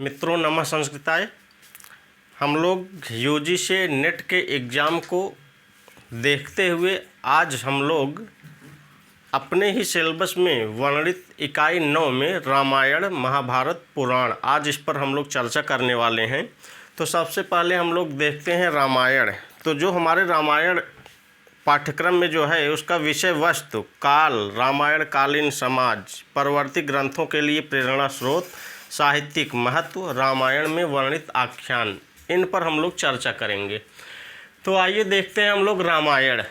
मित्रों नमः संस्कृताय। हम लोग यूजी से नेट के एग्ज़ाम को देखते हुए आज हम लोग अपने ही सिलेबस में वर्णित इकाई 9 में रामायण महाभारत पुराण आज इस पर हम लोग चर्चा करने वाले हैं। तो सबसे पहले हम लोग देखते हैं रामायण। तो जो हमारे रामायण पाठ्यक्रम में जो है उसका विषय वस्तु, काल, रामायण कालीन समाज, परवर्ती ग्रंथों के लिए प्रेरणा स्रोत, साहित्यिक महत्व, रामायण में वर्णित आख्यान, इन पर हम लोग चर्चा करेंगे। तो आइए देखते हैं हम लोग रामायण।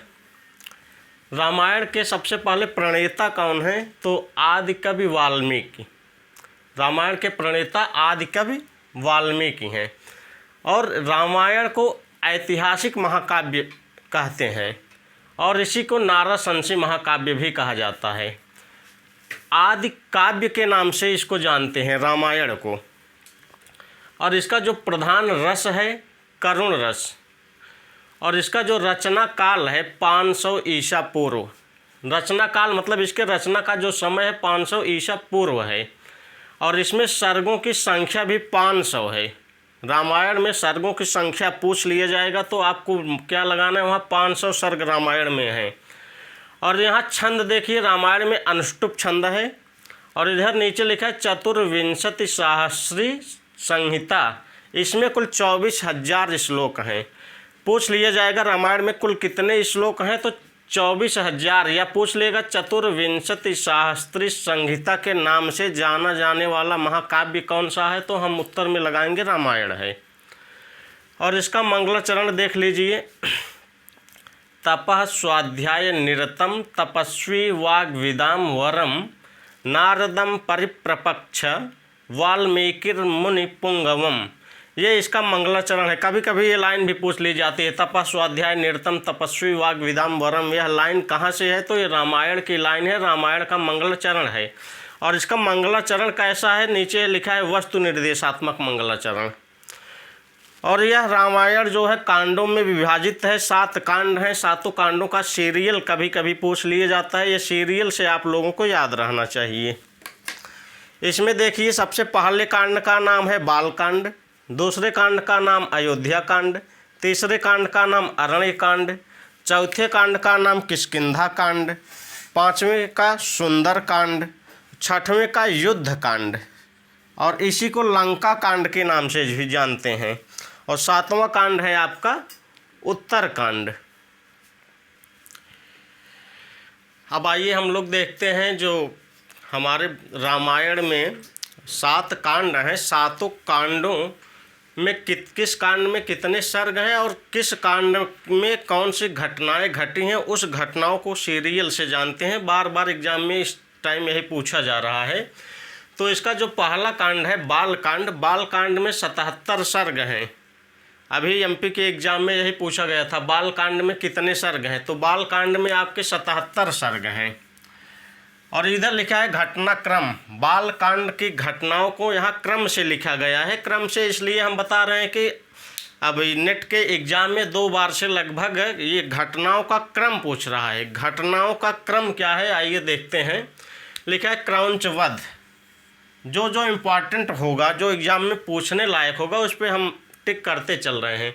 रामायण के सबसे पहले प्रणेता कौन है? तो आदिकवि वाल्मीकि। रामायण के प्रणेता आदिकवि वाल्मीकि हैं और रामायण को ऐतिहासिक महाकाव्य कहते हैं और इसी को नारद संशी महाकाव्य भी कहा जाता है। आदि काव्य के नाम से इसको जानते हैं रामायण को। और इसका जो प्रधान रस है करुण रस, और इसका जो रचना काल है 500 ईसा पूर्व। रचना काल मतलब इसके रचना का जो समय है 500 ईसा पूर्व है। और इसमें सर्गों की संख्या भी 500 है। रामायण में सर्गों की संख्या पूछ लिया जाएगा तो आपको क्या लगाना है, वहाँ 500 सर्ग रामायण में है। और यहाँ छंद देखिए, रामायण में अनुष्टुप छंद है और इधर नीचे लिखा है चतुर्विंशति सहस्री संहिता। इसमें कुल 24,000 श्लोक हैं। पूछ लिया जाएगा रामायण में कुल कितने श्लोक हैं, तो 24,000। या पूछ लेगा चतुर्विंशति सहस्त्री संहिता के नाम से जाना जाने वाला महाकाव्य कौन सा है, तो हम उत्तर में लगाएंगे रामायण है। और इसका मंगलाचरण देख लीजिए। तपः स्वाध्याय निरतम तपस्वी वाग्विदाम वरम नारदम परिप्रपक्ष वाल्मीकिर्मुनि पुंगवम। ये इसका मंगलाचरण है। कभी कभी ये लाइन भी पूछ ली जाती है, तपः स्वाध्याय निरतम तपस्वी वाग्विदाम वरम। यह लाइन कहाँ से है, तो ये रामायण की लाइन है, रामायण का मंगलाचरण है। और इसका मंगलाचरण कैसा है, नीचे लिखा है वस्तु निर्देशात्मक मंगलाचरण। और यह रामायण जो है कांडों में विभाजित है। 7 कांड हैं। 7 कांडों का सीरियल कभी कभी पूछ लिया जाता है। ये सीरियल से आप लोगों को याद रहना चाहिए। इसमें देखिए सबसे पहले कांड का नाम है बालकांड, दूसरे कांड का नाम अयोध्या कांड, तीसरे कांड का नाम अरण्य कांड, चौथे कांड का नाम किष्किंधा कांड, 5वें का सुंदर कांड, 6वें का युद्ध कांड और इसी को लंका कांड के नाम से भी जानते हैं। और 7वां कांड है आपका उत्तर कांड। अब आइए हम लोग देखते हैं जो हमारे रामायण में 7 कांड हैं। 7 कांडों में किस कांड में कितने सर्ग हैं और किस कांड में कौन सी घटनाएं घटी हैं, उस घटनाओं को सीरियल से जानते हैं। बार बार एग्जाम में इस टाइम यही पूछा जा रहा है। तो इसका जो पहला कांड है बालकांड, बालकांड में 77 सर्ग हैं। अभी एमपी के एग्ज़ाम में यही पूछा गया था बालकांड में कितने सर्ग हैं, तो बालकांड में आपके 77 सर्ग हैं। और इधर लिखा है घटनाक्रम। बालकांड की घटनाओं को यहाँ क्रम से लिखा गया है। क्रम से इसलिए हम बता रहे हैं कि अब नेट के एग्ज़ाम में 2 बार से लगभग ये घटनाओं का क्रम पूछ रहा है। घटनाओं का क्रम क्या है आइए देखते हैं। लिखा है क्रौंच वध। जो जो इम्पॉर्टेंट होगा, जो एग्ज़ाम में पूछने लायक होगा, उस पर हम टिक करते चल रहे हैं।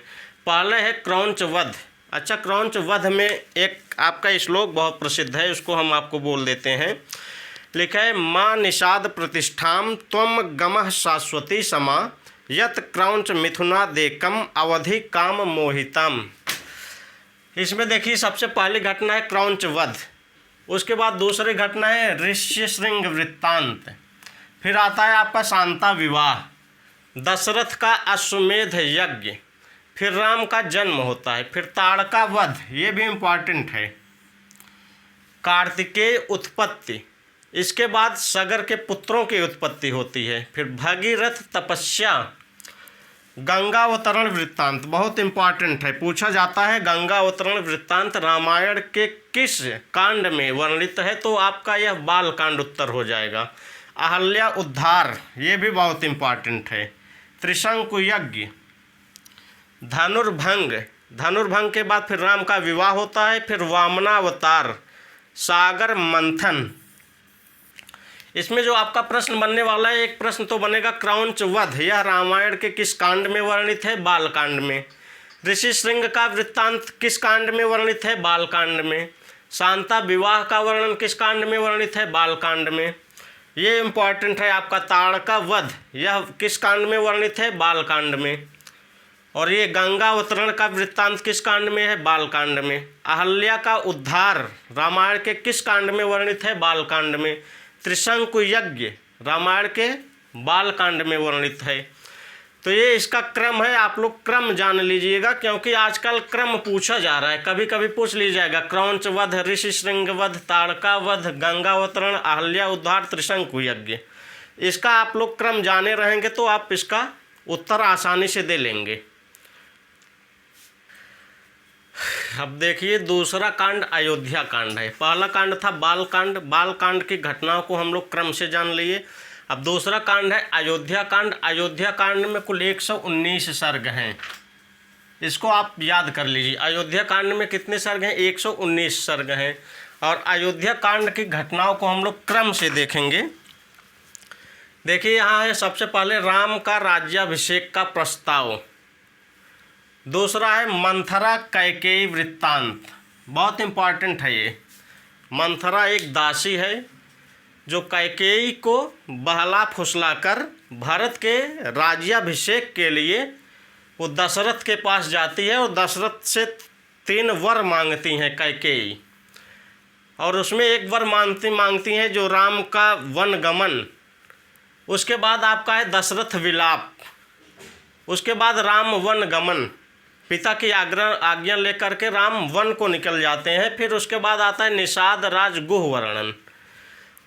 पहले है क्रौंच वध। अच्छा, क्रौंच वध में एक आपका श्लोक बहुत प्रसिद्ध है, उसको हम आपको बोल देते हैं। लिखा है माँ निषाद प्रतिष्ठाम त्वम गमः शाश्वती समा यत क्रौंच मिथुनादेकम अवधि काम मोहितम। इसमें देखिए सबसे पहली घटना है क्रौंच वध। उसके बाद दूसरी घटना है ऋष्यशृंग वृत्तांत। फिर आता है आपका शांता विवाह, दशरथ का अश्वमेध यज्ञ, फिर राम का जन्म होता है, फिर ताड़का वध, ये भी इम्पॉर्टेंट है, कार्तिकेय उत्पत्ति, इसके बाद सगर के पुत्रों की उत्पत्ति होती है, फिर भगीरथ तपस्या, गंगावतरण वृत्तांत बहुत इम्पॉर्टेंट है, पूछा जाता है गंगावतरण वृत्तांत रामायण के किस कांड में वर्णित है, तो आपका यह बाल कांड उत्तर हो जाएगा। अहल्या उद्धार, ये भी बहुत इम्पॉर्टेंट है, त्रिशंकु यज्ञ, धनुर्भंग, धनुर्भंग के बाद फिर राम का विवाह होता है, फिर वामनावतार, सागर मंथन, इसमें जो आपका प्रश्न बनने वाला है, एक प्रश्न तो बनेगा क्रौंच वध यह रामायण के किस कांड में वर्णित है? बाल कांड में। ऋषि श्रृंग का वृत्तांत किस कांड में वर्णित है? बाल कांड में। शांता विवाह का वर्णन किस कांड में वर्णित है? बाल कांड में। ये इम्पॉर्टेंट है आपका ताड़का वध यह किस कांड में वर्णित है? बाल कांड में। और ये गंगा अवतरण का वृत्तांत किस कांड में है? बाल कांड में। अहल्या का उद्धार रामायण के किस कांड में वर्णित है? बाल कांड में। त्रिशंकु यज्ञ रामायण के बाल कांड में वर्णित है। तो ये इसका क्रम है, आप लोग क्रम जान लीजिएगा, क्योंकि आजकल क्रम पूछा जा रहा है, कभी कभी पूछ ली जाएगा क्रौंच वध, ऋषि श्रृंग वध, ताड़का वध, गंगावतरण, अहल्या उद्धार, त्रिशंकु यज्ञ। इसका आप लोग क्रम जाने रहेंगे तो आप इसका उत्तर आसानी से दे लेंगे। अब देखिए दूसरा कांड अयोध्या कांड है। पहला कांड था बाल कांड, बाल कांड की घटनाओं को हम लोग क्रम से जान लिए। अब दूसरा कांड है अयोध्या कांड। अयोध्या कांड में कुल 119 सर्ग हैं, इसको आप याद कर लीजिए। अयोध्या कांड में कितने सर्ग हैं? 119 सर्ग हैं। और अयोध्या कांड की घटनाओं को हम लोग क्रम से देखेंगे। देखिए यहाँ है सबसे पहले राम का राज्याभिषेक का प्रस्ताव। दूसरा है मंथरा कैकेयी वृत्तांत, बहुत इम्पॉर्टेंट है ये। मंथरा एक दासी है जो कैकेयी को बहला फुसलाकर भरत के राज्याभिषेक के लिए वो दशरथ के पास जाती है और दशरथ से 3 वर मांगती हैं कैकेयी। और उसमें एक वर मांगती हैं जो राम का वनगमन, उसके बाद आपका है दशरथ विलाप, उसके बाद राम वनगमन, पिता की आज्ञा लेकर के राम वन को निकल जाते हैं। फिर उसके बाद आता है निषाद राज गुह वर्णन।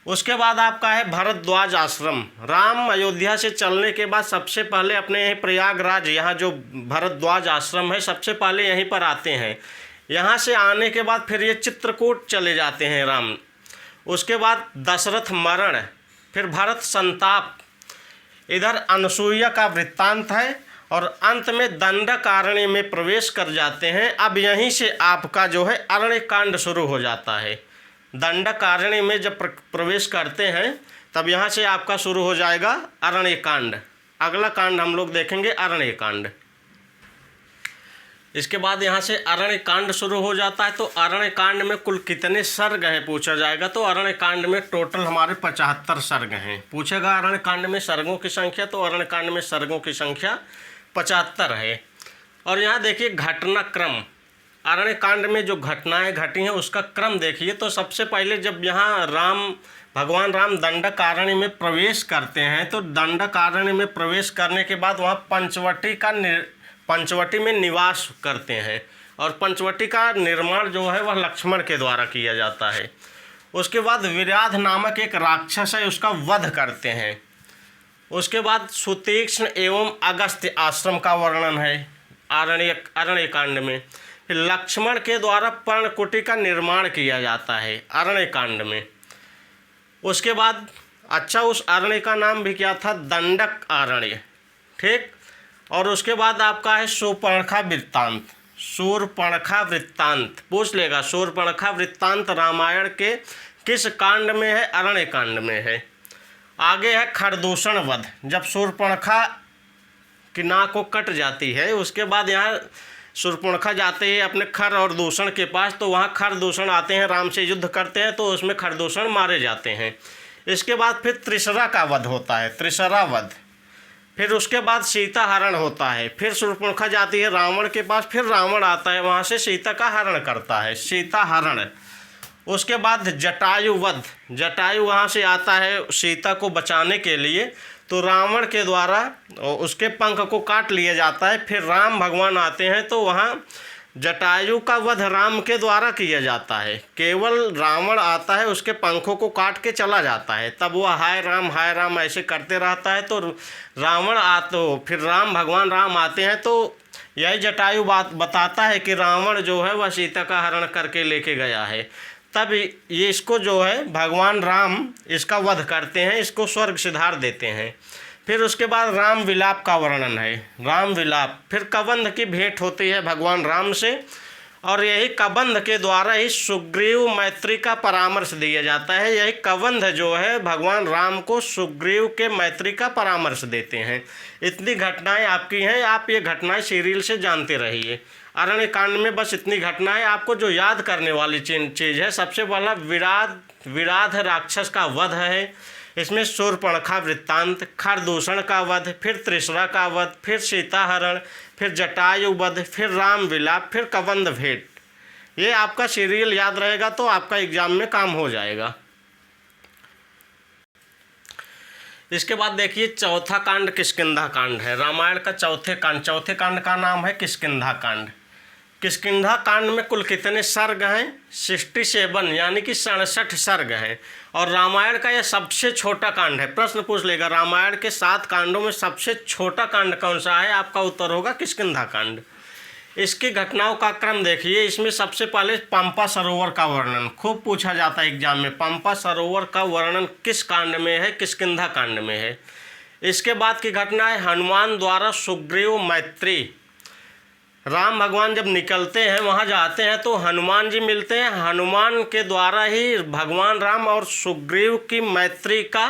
उसके बाद आपका है भरद्वाज आश्रम। राम अयोध्या से चलने के बाद सबसे पहले अपने यहीं प्रयागराज, यहाँ जो भरद्वाज आश्रम है, सबसे पहले यहीं पर आते हैं। यहाँ से आने के बाद फिर ये चित्रकूट चले जाते हैं राम। उसके बाद दशरथ मरण, फिर भरत संताप, इधर अनसूया का वृत्तांत है, और अंत में दंडकारण्य में प्रवेश कर जाते हैं। अब यहीं से आपका जो है अरण्य कांड शुरू हो जाता है। दंडकारण्य में जब प्रवेश करते हैं तब यहाँ से आपका शुरू हो जाएगा अरण्य कांड। अगला कांड हम लोग देखेंगे अरण्य कांड। इसके बाद यहाँ से अरण्य कांड शुरू हो जाता है। तो अरण्य कांड में कुल कितने सर्ग हैं पूछा जाएगा। तो अरण्य कांड में टोटल हमारे 75 सर्ग हैं। पूछेगा अरण्य कांड में सर्गों की संख्या, तो अरण्य कांड में सर्गों की संख्या 75 है। और यहाँ देखिए घटनाक्रम, अरण्य कांड में जो घटनाएं घटी हैं उसका क्रम देखिए। तो सबसे पहले जब यहाँ भगवान राम दंडकारण्य में प्रवेश करते हैं, तो दंडकारण्य में प्रवेश करने के बाद वहाँ पंचवटी में निवास करते हैं। और पंचवटी का निर्माण जो है वह लक्ष्मण के द्वारा किया जाता है। उसके बाद विराध नामक एक राक्षस है, उसका वध करते हैं। उसके बाद सुतीक्ष्ण एवं अगस्त्य आश्रम का वर्णन है अरण्य कांड में। फिर लक्ष्मण के द्वारा पर्णकुटी का निर्माण किया जाता है अरण्य कांड में। उसके बाद उस अरण्य का नाम भी क्या था? दंडक अरण्य, ठीक। और उसके बाद आपका है शूर्पणखा वृत्तांत। शूर्पणखा वृत्तांत पूछ लेगा। शूर्पणखा वृत्तांत रामायण के किस कांड में है? अरण्य कांड में है। आगे है खरदूषण वध। जब शूर्पणखा की नाक को कट जाती है, उसके बाद यहाँ शूर्पणखा जाते हैं अपने खर और दूषण के पास, तो वहाँ खरदूषण आते हैं, राम से युद्ध करते हैं, तो उसमें खरदूषण मारे जाते हैं। इसके बाद फिर त्रिशरा का वध होता है, त्रिशरा वध। फिर उसके बाद सीता हरण होता है। फिर शूर्पणखा जाती है रावण के पास, फिर रावण आता है, वहाँ से सीता का हरण करता है, सीता हरण। उसके बाद जटायु वध। जटायु वहाँ से आता है सीता को बचाने के लिए, तो रावण के द्वारा उसके पंख को काट लिया जाता है। फिर राम भगवान आते हैं, तो वहाँ जटायु का वध राम के द्वारा किया जाता है। केवल रावण आता है, उसके पंखों को काट के चला जाता है, तब वह हाय राम ऐसे करते रहता है। तो फिर भगवान राम आते हैं, तो यही जटायु बात बताता है कि रावण जो है वह सीता का हरण करके लेके गया है। तब ये इसको जो है भगवान राम इसका वध करते हैं, इसको स्वर्ग सिधार देते हैं। फिर उसके बाद राम विलाप का वर्णन है, राम विलाप। फिर कबंध की भेंट होती है भगवान राम से, और यही कबंध के द्वारा ही सुग्रीव मैत्री का परामर्श दिया जाता है। यही कबंध जो है भगवान राम को सुग्रीव के मैत्री का परामर्श देते हैं। इतनी घटनाएं आपकी हैं, आप ये घटनाएं सीरियल से जानते रहिए। अरण्य कांड में बस इतनी घटनाएं आपको जो याद करने वाली चीज़ है। सबसे पहला विराध राक्षस का वध है, इसमें शूर्पणखा वृत्तांत, खरदूषण का वध, फिर त्रिशरा का वध, फिर सीताहरण, फिर जटायु वध, फिर राम विलाप, फिर कबंध भेंट। ये आपका सीरियल याद रहेगा तो आपका एग्जाम में काम हो जाएगा। इसके बाद देखिए चौथा कांड किष्किंधा कांड है। रामायण का चौथे कांड का नाम है किष्किंधा कांड। किष्किंधा कांड में कुल कितने सर्ग हैं? 67 यानी कि 67 सर्ग हैं। और रामायण का यह सबसे छोटा कांड है। प्रश्न पूछ लेगा रामायण के 7 कांडों में सबसे छोटा कांड कौन सा है? आपका उत्तर होगा किष्किंधा कांड। इसकी घटनाओं का क्रम देखिए। इसमें सबसे पहले पंपा सरोवर का वर्णन खूब पूछा जाता है एग्जाम में। पंपा सरोवर का वर्णन किस कांड में है? किष्किंधा कांड में है। इसके बाद की घटना है हनुमान द्वारा सुग्रीव मैत्री। राम भगवान जब निकलते हैं, वहाँ जाते हैं तो हनुमान जी मिलते हैं। हनुमान के द्वारा ही भगवान राम और सुग्रीव की मैत्री का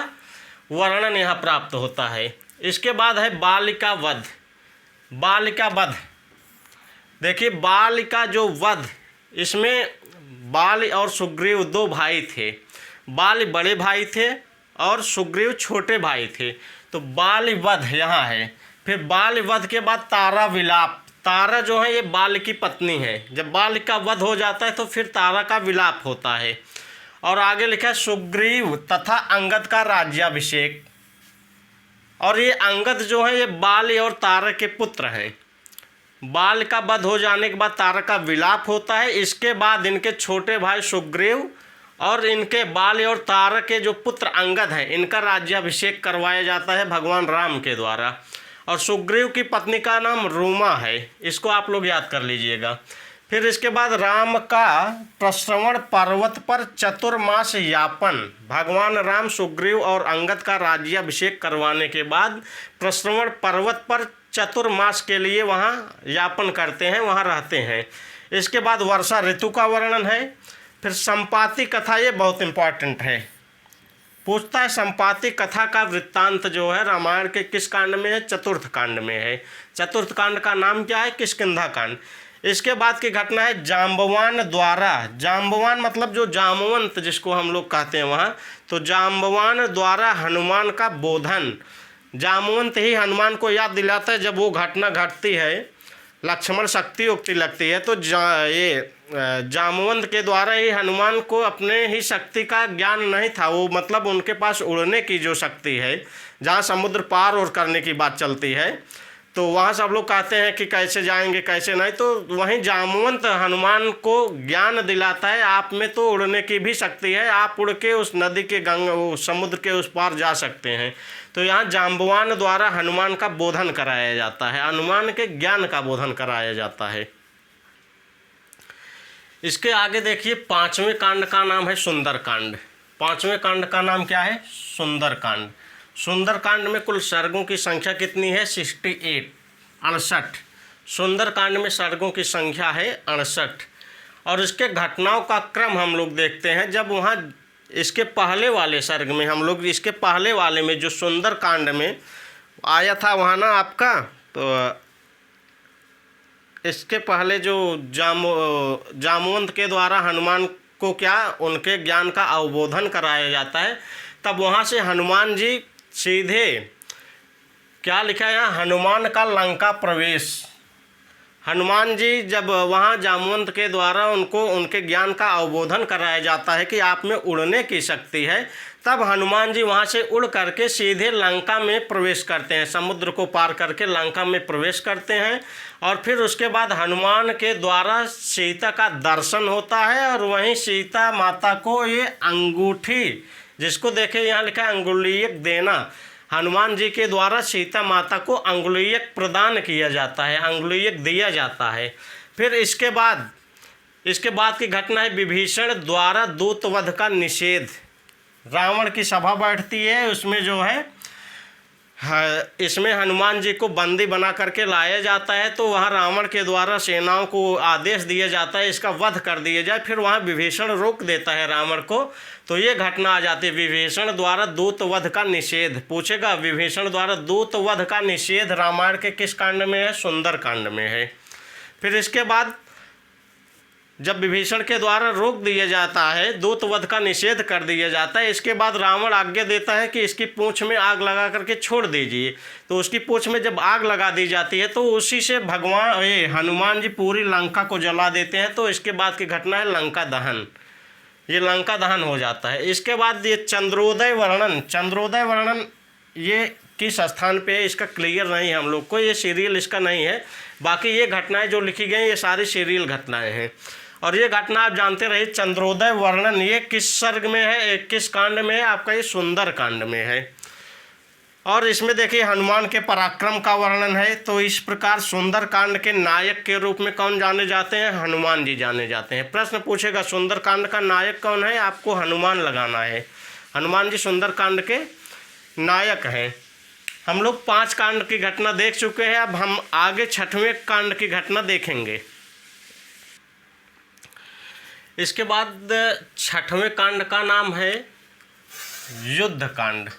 वर्णन यहाँ प्राप्त होता है। इसके बाद है बालिका वध। बालिका वध देखिए, बालिका जो वध, इसमें बाल और सुग्रीव 2 भाई थे। बाल बड़े भाई थे और सुग्रीव छोटे भाई थे। तो बाल वध यहाँ है। फिर बाल वध के बाद तारा विलाप। तारा जो है ये बाल की पत्नी है। जब बाल का वध हो जाता है तो फिर तारा का विलाप होता है। और आगे लिखा है सुग्रीव तथा अंगद का राज्याभिषेक। और ये अंगद जो है ये बाल और तारा के पुत्र हैं। बाल का वध हो जाने के बाद तारा का विलाप होता है। इसके बाद इनके छोटे भाई सुग्रीव और इनके बाल और तारा के जो पुत्र अंगद हैं, इनका राज्याभिषेक करवाया जाता है भगवान राम के द्वारा। और सुग्रीव की पत्नी का नाम रूमा है। इसको आप लोग याद कर लीजिएगा। फिर इसके बाद राम का प्रश्रवण पर्वत पर चतुर्मास यापन। भगवान राम सुग्रीव और अंगद का राज्याभिषेक करवाने के बाद प्रश्रवण पर्वत पर चतुर्मास के लिए वहाँ यापन करते हैं, वहाँ रहते हैं। इसके बाद वर्षा ऋतु का वर्णन है। फिर संपाति कथा, ये बहुत इम्पॉर्टेंट है, पूछता है संपाति कथा का वृत्तांत जो है रामायण के किस कांड में है? चतुर्थ कांड में है। चतुर्थ कांड का नाम क्या है? किष्किंधा कांड। इसके बाद की घटना है जाम्बवान द्वारा। जाम्बवान मतलब जो जामवंत जिसको हम लोग कहते हैं वहाँ, तो जाम्बवान द्वारा हनुमान का बोधन। जामवंत ही हनुमान को याद दिलाता है जब वो घटना घटती है, लक्ष्मण शक्ति उक्ति लगती है, तो ये जामवंत के द्वारा ही हनुमान को अपने ही शक्ति का ज्ञान नहीं था। वो मतलब उनके पास उड़ने की जो शक्ति है, जहाँ समुद्र पार और करने की बात चलती है, तो वहाँ सब लोग कहते हैं कि कैसे जाएंगे कैसे नहीं, तो वहीं जामवंत हनुमान को ज्ञान दिलाता है आप में तो उड़ने की भी शक्ति है, आप उड़ के उस नदी के समुद्र के उस पार जा सकते हैं। तो यहाँ जाम्बवान द्वारा हनुमान का बोधन कराया जाता है, हनुमान के ज्ञान का बोधन कराया जाता है। इसके आगे देखिए 5वें कांड का नाम है सुंदर कांड। 5वें कांड का नाम क्या है? सुंदर कांड। सुंदर कांड में कुल सर्गों की संख्या कितनी है? 68। सुंदर कांड में सर्गों की संख्या है 68। और इसके घटनाओं का क्रम हम लोग देखते हैं। जब वहाँ इसके पहले वाले सर्ग में हम लोग, इसके पहले वाले में जो सुंदर कांड में आया था वहाँ ना आपका, तो इसके पहले जो जामवंत के द्वारा हनुमान को क्या उनके ज्ञान का अवबोधन कराया जाता है, तब वहाँ से हनुमान जी सीधे क्या लिखा है यहाँ? हनुमान का लंका प्रवेश। हनुमान जी जब वहाँ जामवंत के द्वारा उनको उनके ज्ञान का अवबोधन कराया जाता है कि आप में उड़ने की शक्ति है, तब हनुमान जी वहाँ से उड़ करके सीधे लंका में प्रवेश करते हैं, समुद्र को पार करके लंका में प्रवेश करते हैं। और फिर उसके बाद हनुमान के द्वारा सीता का दर्शन होता है और वहीं सीता माता को ये अंगूठी, जिसको देखे यहाँ लिखा है अंगुलीयक देना, हनुमान जी के द्वारा सीता माता को अंगुलीयक प्रदान किया जाता है, अंगुलीयक दिया जाता है। फिर इसके बाद की घटना है विभीषण द्वारा दूतवध का निषेध। रावण की सभा बैठती है, उसमें जो है इसमें हनुमान जी को बंदी बना करके लाया जाता है, तो वहाँ रावण के द्वारा सेनाओं को आदेश दिया जाता है इसका वध कर दिया जाए। फिर वहाँ विभीषण रोक देता है रावण को, तो ये घटना आ जाती है विभीषण द्वारा दूत वध का निषेध। पूछेगा विभीषण द्वारा दूत वध का निषेध रामायण के किस कांड में है? सुंदर कांड में है। फिर इसके बाद जब विभीषण के द्वारा रोक दिया जाता है, दूत वध का निषेध कर दिया जाता है, इसके बाद रावण आज्ञा देता है कि इसकी पूंछ में आग लगा करके छोड़ दीजिए। तो उसकी पूंछ में जब आग लगा दी जाती है तो उसी से भगवान हनुमान जी पूरी लंका को जला देते हैं। तो इसके बाद की घटना है लंका दहन। ये लंका दहन हो जाता है। इसके बाद ये चंद्रोदय वर्णन ये किस स्थान पे है इसका क्लियर नहीं है हम लोग को, ये सीरियल इसका नहीं है। बाकी ये घटनाएं जो लिखी गई ये सारी सीरियल घटनाएं हैं। और ये घटना आप जानते रहिए चंद्रोदय वर्णन ये किस सर्ग में है, किस कांड में है? आपका ये सुंदर कांड में है। और इसमें देखिए हनुमान के पराक्रम का वर्णन है। तो इस प्रकार सुंदर कांड के नायक के रूप में कौन जाने जाते हैं? हनुमान जी जाने जाते हैं। प्रश्न पूछेगा सुंदर कांड का नायक कौन है? आपको हनुमान लगाना है। हनुमान जी सुंदर कांड के नायक हैं। हम लोग 5 कांड की घटना देख चुके हैं, अब हम आगे 6वें कांड की घटना देखेंगे। इसके बाद 6वें कांड का नाम है युद्ध कांड।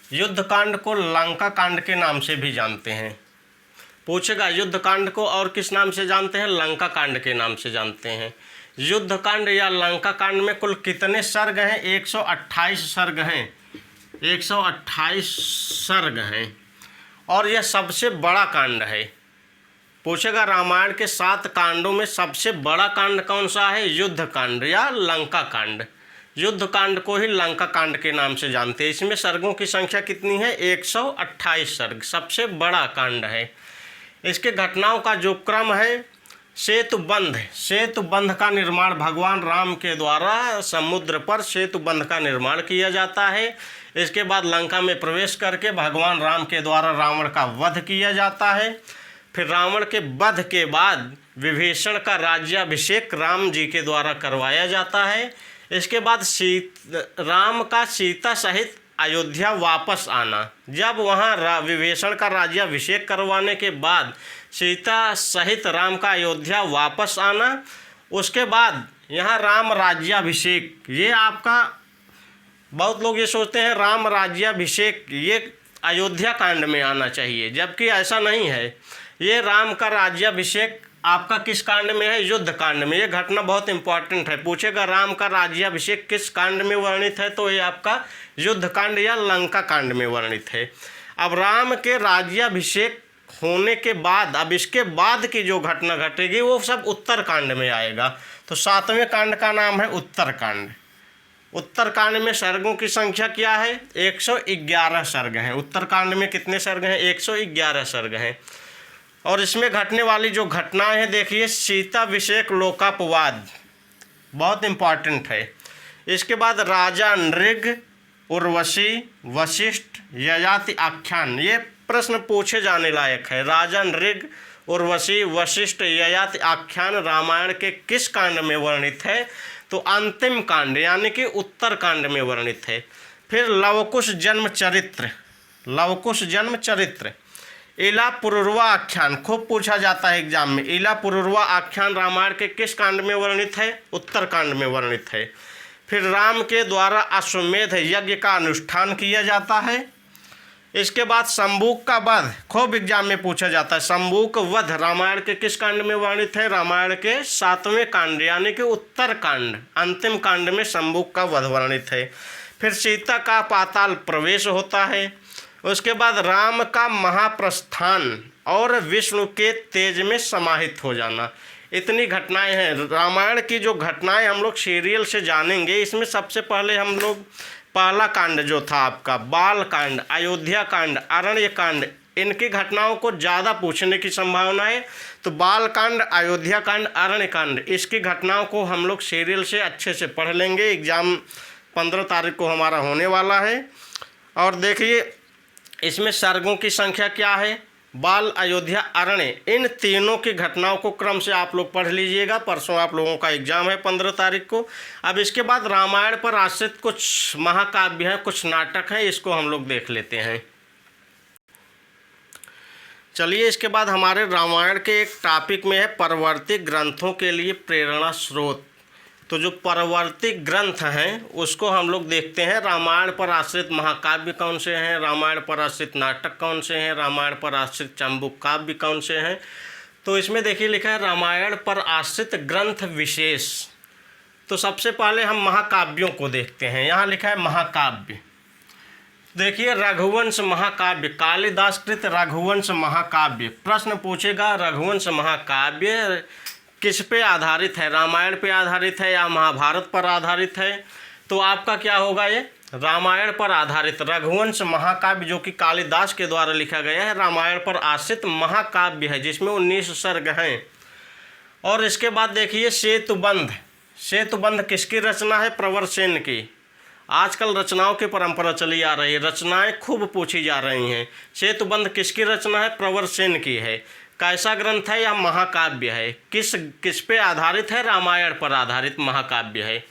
युद्ध कांड को लंका कांड के नाम से भी जानते हैं। पूछेगा युद्ध कांड को और किस नाम से जानते हैं? लंका कांड के नाम से जानते हैं। युद्ध कांड या लंका कांड में कुल कितने सर्ग हैं? 128 सर्ग हैं। 128 सर्ग हैं और यह सबसे बड़ा कांड है। पूछेगा रामायण के 7 कांडों में सबसे बड़ा कांड कौन सा है? युद्ध कांड या लंका कांड। युद्ध कांड को ही लंका कांड के नाम से जानते हैं। इसमें सर्गों की संख्या कितनी है? 128 सर्ग, सबसे बड़ा कांड है। इसके घटनाओं का जो क्रम है सेतु बंध का निर्माण भगवान राम के द्वारा समुद्र पर सेतु बंध का निर्माण किया जाता है। इसके बाद लंका में प्रवेश करके भगवान राम के द्वारा रावण का वध किया जाता है। फिर रावण के वध के बाद विभीषण का राज्याभिषेक राम जी के द्वारा करवाया जाता है। इसके बाद राम का सीता सहित अयोध्या वापस आना। जब वहाँ विभीषण का राज्याभिषेक करवाने के बाद सीता सहित राम का अयोध्या वापस आना, उसके बाद यहाँ राम राज्याभिषेक, ये आपका बहुत लोग ये सोचते हैं राम राज्याभिषेक ये अयोध्या कांड में आना चाहिए, जबकि ऐसा नहीं है। ये राम का राज्याभिषेक आपका किस कांड में है? युद्ध कांड में। ये घटना बहुत इंपॉर्टेंट है। पूछेगा राम का राज्याभिषेक किस कांड में वर्णित है? तो ये आपका युद्ध कांड या लंका कांड में वर्णित है। अब राम के राज्याभिषेक होने के बाद अब इसके बाद की जो घटना घटेगी वो सब उत्तर कांड में आएगा। तो 7वें कांड का नाम है उत्तर कांड। उत्तर कांड में सर्गों की संख्या क्या है? 111 सर्ग हैं। उत्तर कांड में कितने सर्ग हैं? 111 सर्ग हैं। और इसमें घटने वाली जो घटनाएं हैं देखिए, सीताभिषेक लोकापवाद बहुत इम्पॉर्टेंट है। इसके बाद राजा नृग, उर्वशी, वशिष्ठ, ययाति आख्यान, ये प्रश्न पूछे जाने लायक है। राजा नृग, उर्वशी, वशिष्ठ, ययाति आख्यान रामायण के किस कांड में वर्णित है? तो अंतिम कांड यानी कि उत्तर कांड में वर्णित है। फिर लवकुश जन्म चरित्र, इला पुरुरवा आख्यान खूब पूछा जाता है एग्जाम में। इला पुरुरवा आख्यान रामायण के किस कांड में वर्णित है? उत्तर कांड में वर्णित है। फिर राम के द्वारा अश्वमेध यज्ञ का अनुष्ठान किया जाता है। इसके बाद शंबूक का वध खूब एग्जाम में पूछा जाता है। शंबूक वध रामायण के किस कांड में वर्णित है? रामायण के 7वें कांड यानी कि उत्तर कांड, अंतिम कांड में शंबूक का वध वर्णित है। फिर सीता का पाताल प्रवेश होता है। उसके बाद राम का महाप्रस्थान और विष्णु के तेज में समाहित हो जाना। इतनी घटनाएं हैं। रामायण की जो घटनाएं हम लोग सीरियल से जानेंगे, इसमें सबसे पहले हम लोग पहला कांड जो था आपका बाल कांड, अयोध्या कांड, अरण्य कांड, इनकी घटनाओं को ज़्यादा पूछने की संभावना है। तो बाल कांड, अयोध्या कांड, अरण्य कांड, इसकी घटनाओं को हम लोग सीरियल से अच्छे से पढ़ लेंगे। एग्ज़ाम 15 तारीख को हमारा होने वाला है। और देखिए इसमें सर्गों की संख्या क्या है? बाल, अयोध्या, अरण्य, इन तीनों की घटनाओं को क्रम से आप लोग पढ़ लीजिएगा। परसों आप लोगों का एग्जाम है 15 तारीख को। अब इसके बाद रामायण पर आश्रित कुछ महाकाव्य हैं, कुछ नाटक हैं, इसको हम लोग देख लेते हैं। चलिए इसके बाद हमारे रामायण के एक टॉपिक में है परवर्ती ग्रंथों के लिए प्रेरणा स्रोत। तो जो परवर्ती ग्रंथ हैं उसको हम लोग देखते हैं। रामायण पर आश्रित महाकाव्य कौन से हैं, रामायण पर आश्रित नाटक कौन से हैं, रामायण पर आश्रित चंबुक काव्य कौन से हैं। तो इसमें देखिए लिखा है रामायण पर आश्रित ग्रंथ विशेष। तो सबसे पहले हम महाकाव्यों को देखते हैं। यहाँ लिखा है महाकाव्य। देखिए रघुवंश महाकाव्य, कालिदास कृत रघुवंश महाकाव्य। प्रश्न पूछेगा रघुवंश महाकाव्य किस पे आधारित है, रामायण पे आधारित है या महाभारत पर आधारित है। तो आपका क्या होगा, ये रामायण पर आधारित रघुवंश महाकाव्य जो कि कालिदास के द्वारा लिखा गया है, रामायण पर आश्रित महाकाव्य है जिसमें 19 सर्ग हैं। और इसके बाद देखिए सेतुबंध। सेतुबंध किसकी रचना है, प्रवर सेन की। आजकल रचनाओं की परंपरा चली आ रही है, रचनाएं खूब पूछी जा रही हैं। सेतुबंध किसकी रचना है, प्रवर सेन की है। कैसा ग्रंथ है, या महाकाव्य है। किस पे आधारित है, रामायण पर आधारित महाकाव्य है।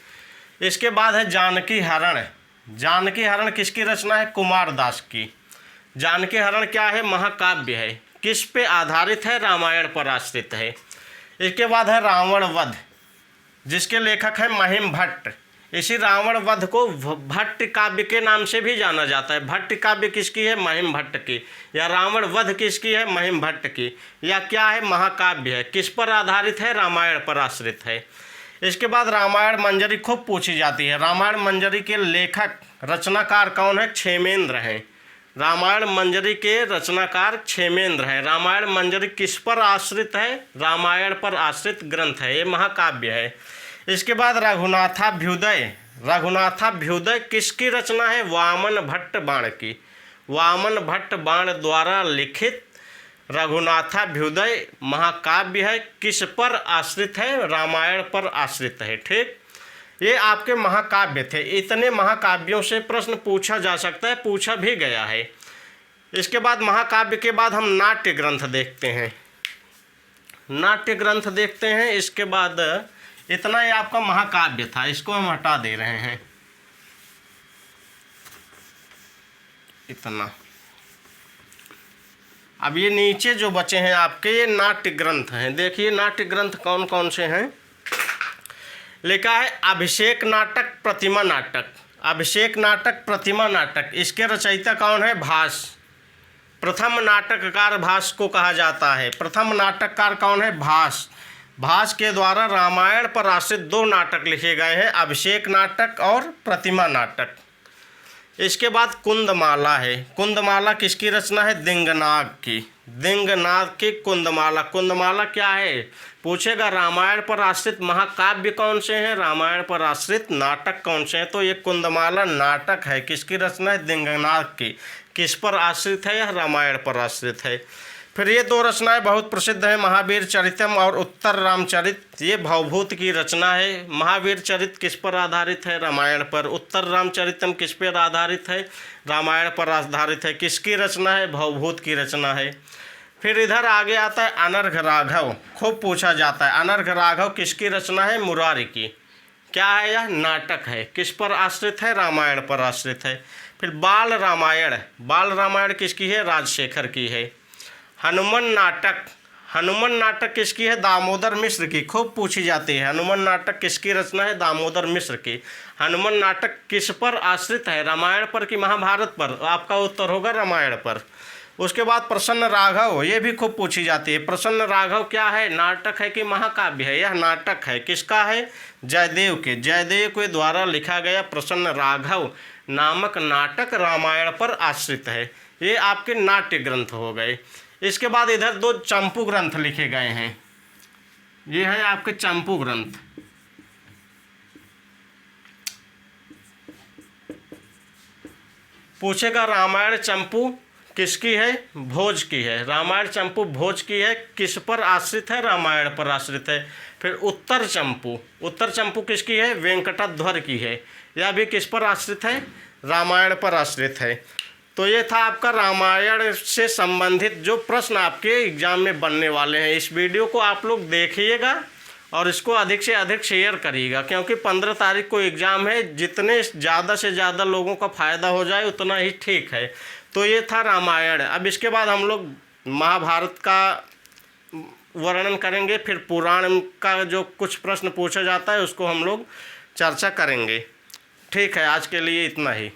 इसके बाद है जानकी हरण। जानकी हरण किसकी रचना है, कुमारदास की। जानकी हरण क्या है, महाकाव्य है। किस पे आधारित है, रामायण पर आश्रित है। इसके बाद है रावण वध, जिसके लेखक है महिम भट्ट। इसी रावण वध को भट्ट काव्य के नाम से भी जाना जाता है। भट्ट काव्य किसकी है, महिम भट्ट की। या रावण वध किसकी है, महिम भट्ट की। या क्या है, महाकाव्य है। किस पर आधारित है, रामायण पर आश्रित है। इसके बाद रामायण मंजरी खूब पूछी जाती है। रामायण मंजरी के लेखक रचनाकार कौन है, क्षेमेंद्र हैं। रामायण मंजरी के रचनाकार क्षेमेंद्र हैं। रामायण मंजरी किस पर आश्रित है, रामायण पर आश्रित ग्रंथ है, ये महाकाव्य है। इसके बाद रघुनाथाभ्युदय। रघुनाथाभ्युदय किसकी रचना है, वामन भट्ट बाण की। वामन भट्ट बाण द्वारा लिखित रघुनाथाभ्युदय महाकाव्य है। किस पर आश्रित है, रामायण पर आश्रित है। ठीक, ये आपके महाकाव्य थे। इतने महाकाव्यों से प्रश्न पूछा जा सकता है, पूछा भी गया है। इसके बाद महाकाव्य के बाद हम नाट्य ग्रंथ देखते हैं। नाट्य ग्रंथ देखते हैं। इसके बाद इतना ही आपका महाकाव्य था, इसको हम हटा दे रहे हैं। इतना। अब ये नीचे जो बचे हैं आपके, ये नाट्य ग्रंथ हैं। देखिए नाट्य ग्रंथ कौन कौन से हैं। लिखा है अभिषेक नाटक, प्रतिमा नाटक। अभिषेक नाटक, प्रतिमा नाटक, इसके रचयिता कौन है, भास। प्रथम नाटककार भास को कहा जाता है। प्रथम नाटककार कौन है, भास। भास के द्वारा रामायण पर आश्रित 2 नाटक लिखे गए हैं, अभिषेक नाटक और प्रतिमा नाटक। इसके बाद कुंदमाला है। कुंदमाला किसकी रचना है, दिंगनाग की। दिंगनाग की कुंदमाला। कुंदमाला क्या है, पूछेगा रामायण पर आश्रित महाकाव्य कौन से हैं, रामायण पर आश्रित नाटक कौन से हैं। तो ये कुंदमाला नाटक है, किसकी रचना है, दिंगनाग की। किस पर आश्रित है, यह रामायण पर आश्रित है। फिर ये 2 रचनाएं बहुत प्रसिद्ध हैं, महावीर चरितम और उत्तर रामचरित। ये भवभूत की रचना है। महावीर चरित किस पर आधारित है, रामायण पर। उत्तर रामचरितम किस पर आधारित है, रामायण पर आधारित है। किसकी रचना है, भवभूत की रचना है। फिर इधर आगे आता है अनर्घ राघव, खूब पूछा जाता है। अनर्घ राघव किसकी रचना है, मुरारी की। क्या है, यह नाटक है। किस पर आश्रित है, रामायण पर आश्रित है। फिर बाल रामायण। बाल रामायण किसकी है, राजशेखर की है। हनुमान नाटक। हनुमान नाटक किसकी है, दामोदर मिश्र की। खूब पूछी जाती है। हनुमान नाटक किसकी रचना है, दामोदर मिश्र की। हनुमान नाटक किस पर आश्रित है, रामायण पर कि महाभारत पर। आपका उत्तर होगा रामायण पर। उसके बाद प्रसन्न राघव, ये भी खूब पूछी जाती है। प्रसन्न राघव क्या है, नाटक है कि महाकाव्य है। यह नाटक है। किसका है, जयदेव के। जयदेव के द्वारा लिखा गया प्रसन्न राघव नामक नाटक रामायण पर आश्रित है। ये आपके नाट्य ग्रंथ हो गए। इसके बाद इधर 2 चंपू ग्रंथ लिखे गए हैं। ये है आपके चंपू ग्रंथ। पूछेगा रामायण चंपू किसकी है, भोज की है। रामायण चंपू भोज की है। किस पर आश्रित है, रामायण पर आश्रित है। फिर उत्तर चंपू। उत्तर चंपू किसकी है, वेंकटाध्वर की है। यह भी किस पर आश्रित है, रामायण पर आश्रित है। तो ये था आपका रामायण से संबंधित जो प्रश्न आपके एग्जाम में बनने वाले हैं। इस वीडियो को आप लोग देखिएगा और इसको अधिक से अधिक शेयर करिएगा, क्योंकि 15 तारीख को एग्ज़ाम है। जितने ज़्यादा से ज़्यादा लोगों का फ़ायदा हो जाए उतना ही ठीक है। तो ये था रामायण। अब इसके बाद हम लोग महाभारत का वर्णन करेंगे, फिर पुराण का जो कुछ प्रश्न पूछा जाता है उसको हम लोग चर्चा करेंगे। ठीक है, आज के लिए इतना ही।